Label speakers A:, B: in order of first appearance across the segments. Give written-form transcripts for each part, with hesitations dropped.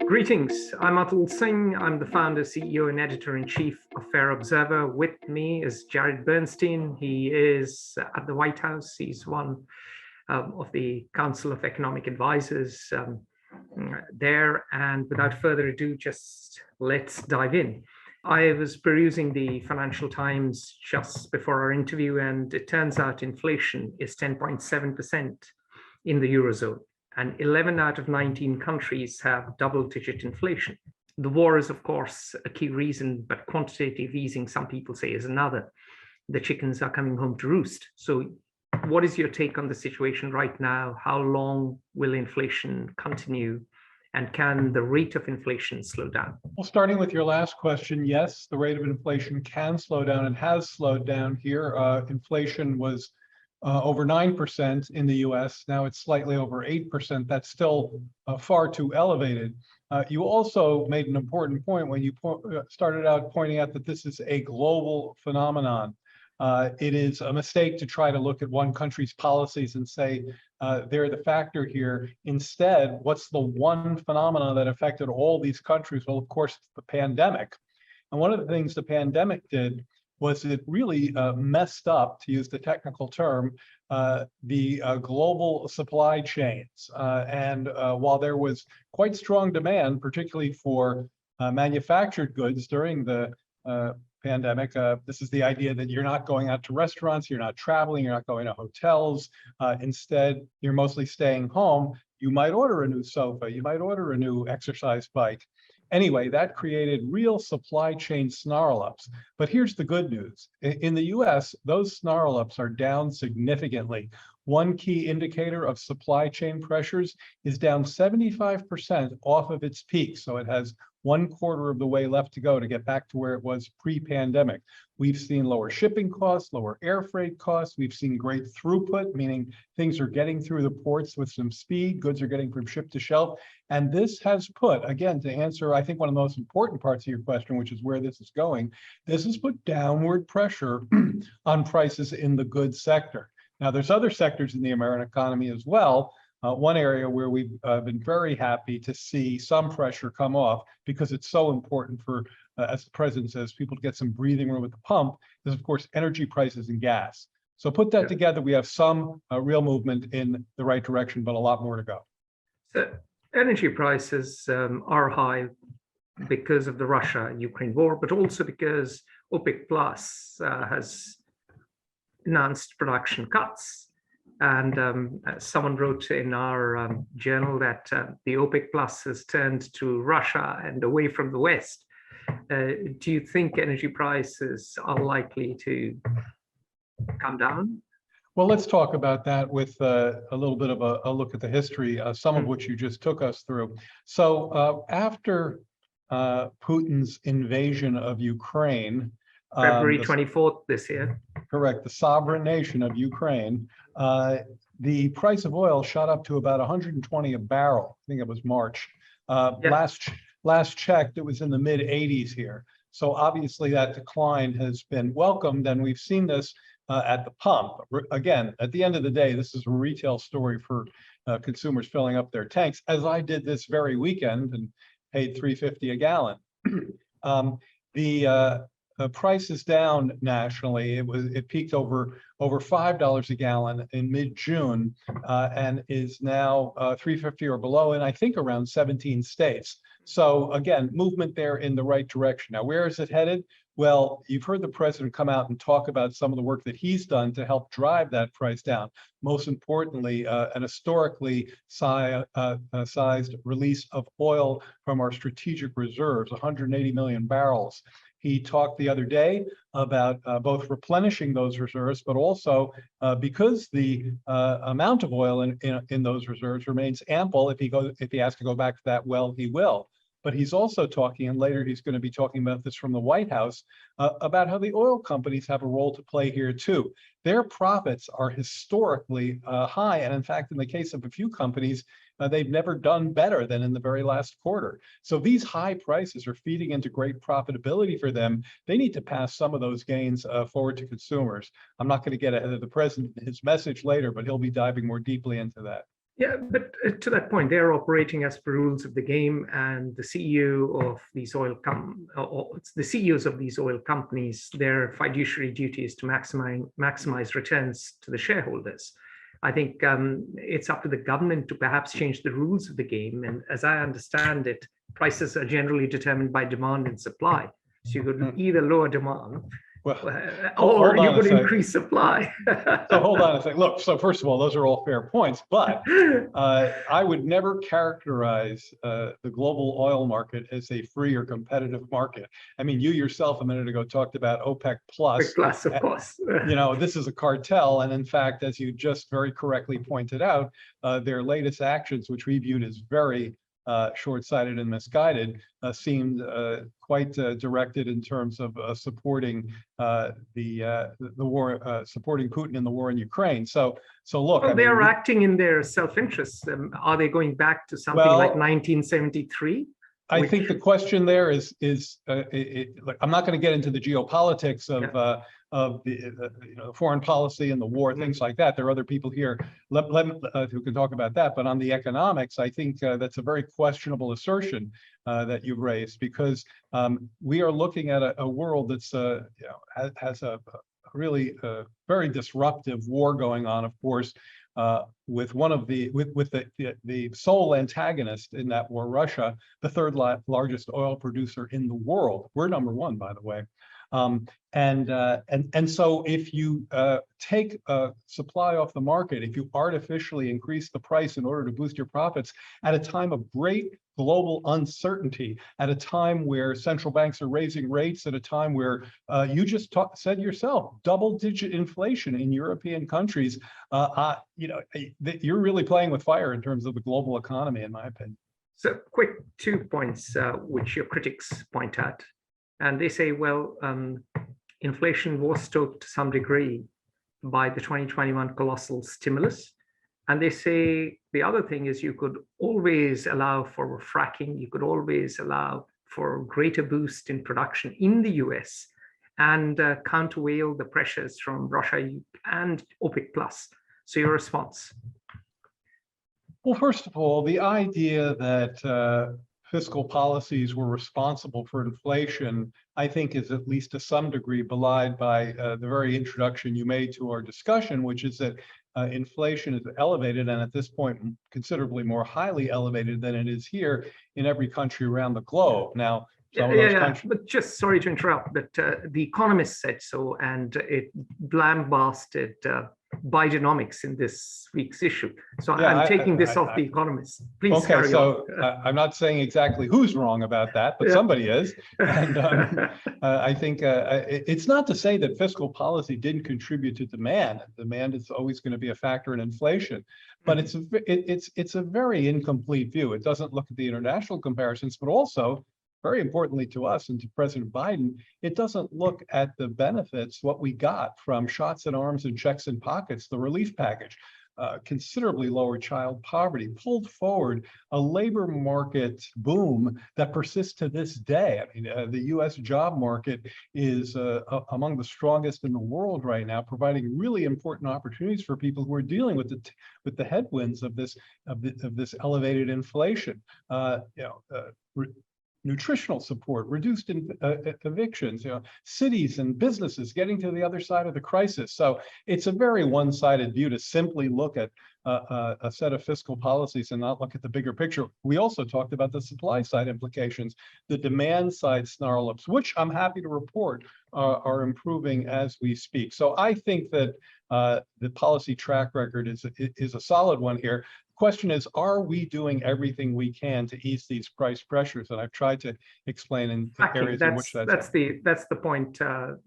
A: Greetings, I'm Atul Singh. I'm the founder, CEO, and editor-in-chief of Fair Observer. With me is Jared Bernstein. He is at the White House. He's one of the Council of Economic Advisors there. And without further ado, just let's dive in. I was perusing the Financial Times just before our interview, and it turns out inflation is 10.7% in the Eurozone. And 11 out of 19 countries have double-digit inflation. The war is, of course, a key reason, but quantitative easing, some people say, is another. The chickens are coming home to roost. So what is your take on the situation right now? How long will inflation continue? And can the rate of inflation slow down?
B: Well, starting with your last question, yes, the rate of inflation can slow down and has slowed down here. Inflation was over 9% in the US. Now it's slightly over 8%. That's still far too elevated. You also made an important point when you started out pointing out that this is a global phenomenon. It is a mistake to try to look at one country's policies and say they're the factor here. Instead, what's the one phenomenon that affected all these countries? Well, of course, it's the pandemic. And one of the things the pandemic did was it really messed up, to use the technical term, the global supply chains. And while there was quite strong demand, particularly for manufactured goods during the pandemic, this is the idea that you're not going out to restaurants, you're not traveling, you're not going to hotels. Instead, you're mostly staying home. You might order a new sofa, you might order a new exercise bike. Anyway, that created real supply chain snarl-ups. But here's the good news. In the US, those snarl-ups are down significantly. One key indicator of supply chain pressures is down 75% off of its peak. So it has 1/4 of the way left to go to get back to where it was pre-pandemic. We've seen lower shipping costs, lower air freight costs. We've seen great throughput, meaning things are getting through the ports with some speed, goods are getting from ship to shelf. And this has put, again, to answer, I think, one of the most important parts of your question, which is where this is going, this has put downward pressure on prices in the goods sector. Now, there's other sectors in the American economy as well. One area where we've been very happy to see some pressure come off, because it's so important for, as the president says, people to get some breathing room at the pump, is, of course, energy prices and gas. So put that together, we have some real movement in the right direction, but a lot more to go.
A: So energy prices are high because of the Russia-Ukraine war, but also because OPEC Plus has announced production cuts. And someone wrote in our journal that the OPEC Plus has turned to Russia and away from the West. Do you think energy prices are likely to come down?
B: Well, let's talk about that with a little bit of a look at the history, some of which you just took us through. So after Putin's invasion of Ukraine,
A: February 24th this year.
B: Correct, the sovereign nation of Ukraine, the price of oil shot up to about 120 a barrel. I think it was March. Last checked, it was in the mid 80s here. So obviously that decline has been welcomed, and we've seen this at the pump. Again, at the end of the day, this is a retail story for consumers filling up their tanks, as I did this very weekend and paid $3.50 a gallon. The price is down nationally. It peaked over $5 a gallon in mid-June and is now $3.50 or below, and I think around 17 states. So again, movement there in the right direction. Now, where is it headed? Well, you've heard the president come out and talk about some of the work that he's done to help drive that price down. Most importantly, an historically sized release of oil from our strategic reserves, 180 million barrels. He talked the other day about both replenishing those reserves, but also because the amount of oil in those reserves remains ample. If he has to go back to that well, he will. But he's also talking, and later he's going to be talking about this from the White House, about how the oil companies have a role to play here too. Their profits are historically high, and in fact, in the case of a few companies, they've never done better than in the very last quarter. So these high prices are feeding into great profitability for them. They need to pass some of those gains forward to consumers. I'm not going to get ahead of the president in his message later, but he'll be diving more deeply into that.
A: Yeah, but to that point, they're operating as per rules of the game, and the CEO of these the CEOs of these oil companies, their fiduciary duty is to maximize returns to the shareholders. I think it's up to the government to perhaps change the rules of the game. And as I understand it, prices are generally determined by demand and supply. So you could either lower demand, or you could increase supply.
B: So hold on a second. Look, so first of all, those are all fair points, but I would never characterize the global oil market as a free or competitive market. I mean, you yourself a minute ago talked about OPEC plus.
A: OPEC plus, of course.
B: This is a cartel, and in fact, as you just very correctly pointed out, their latest actions, which we viewed as very short-sighted and misguided, seemed quite directed in terms of supporting the war, supporting Putin in the war in Ukraine. So look,
A: well, they are acting in their self-interest. Are they going back to something like 1973?
B: I think the question there is look, I'm not going to get into the geopolitics of the foreign policy and the war, things like that. There are other people here who can talk about that. But on the economics, I think that's a very questionable assertion that you've raised, because we are looking at a world that's has a really very disruptive war going on, of course, with one of the sole antagonist in that war, Russia, the third largest oil producer in the world. We're number one, by the way. And so if you take supply off the market, if you artificially increase the price in order to boost your profits at a time of great global uncertainty, at a time where central banks are raising rates, at a time where you just said yourself, double-digit inflation in European countries, you're really playing with fire in terms of the global economy, in my opinion.
A: So quick 2 points which your critics point at. And they say, well, inflation was stoked to some degree by the 2021 colossal stimulus. And they say the other thing is you could always allow for fracking, you could always allow for greater boost in production in the US and countervail the pressures from Russia and OPEC plus. So your response?
B: Well, first of all, the idea that fiscal policies were responsible for inflation, I think, is at least to some degree belied by the very introduction you made to our discussion, which is that inflation is elevated, and at this point considerably more highly elevated than it is here in every country around the globe. Now,
A: but just sorry to interrupt, but The Economist said so, and it lambasted Bidenomics in this week's issue. So I'm taking this off The Economist. Please carry on.
B: I'm not saying exactly who's wrong about that, but somebody is. And I think it's not to say that fiscal policy didn't contribute to demand. Demand is always going to be a factor in inflation, but it's a very incomplete view. It doesn't look at the international comparisons, but also, very importantly to us and to President Biden, it doesn't look at the benefits, what we got from shots in arms and checks in pockets, the relief package, considerably lower child poverty, pulled forward a labor market boom that persists to this day. I mean, the U.S. job market is among the strongest in the world right now, providing really important opportunities for people who are dealing with the headwinds of this elevated inflation. Nutritional support, reduced evictions, cities and businesses getting to the other side of the crisis. So it's a very one-sided view to simply look at a set of fiscal policies and not look at the bigger picture. We also talked about the supply side implications, the demand side snarl-ups, which I'm happy to report are improving as we speak. So I think that the policy track record is a solid one here. Question is, are we doing everything we can to ease these price pressures? And I've tried to explain in areas in which that's
A: the point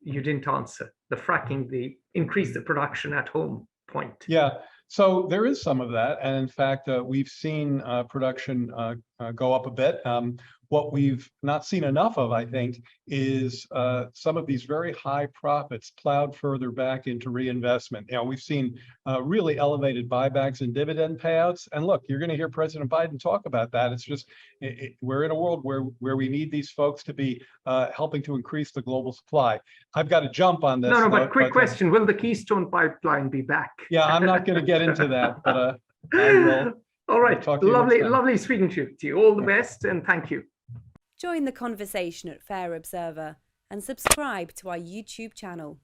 A: you didn't answer. The fracking, the increase the production at home point.
B: Yeah, so there is some of that, and in fact, we've seen production go up a bit. What we've not seen enough of, I think, is some of these very high profits plowed further back into reinvestment. We've seen really elevated buybacks and dividend payouts. And look, you're going to hear President Biden talk about that. It's just we're in a world where we need these folks to be helping to increase the global supply. I've got to jump on this.
A: But quick question: will the Keystone Pipeline be back?
B: Yeah, I'm not going to get into that, but I will.
A: All right.
B: Talk to you next time.
A: Lovely speaking to you. All the best and thank you.
C: Join the conversation at Fair Observer and subscribe to our YouTube channel.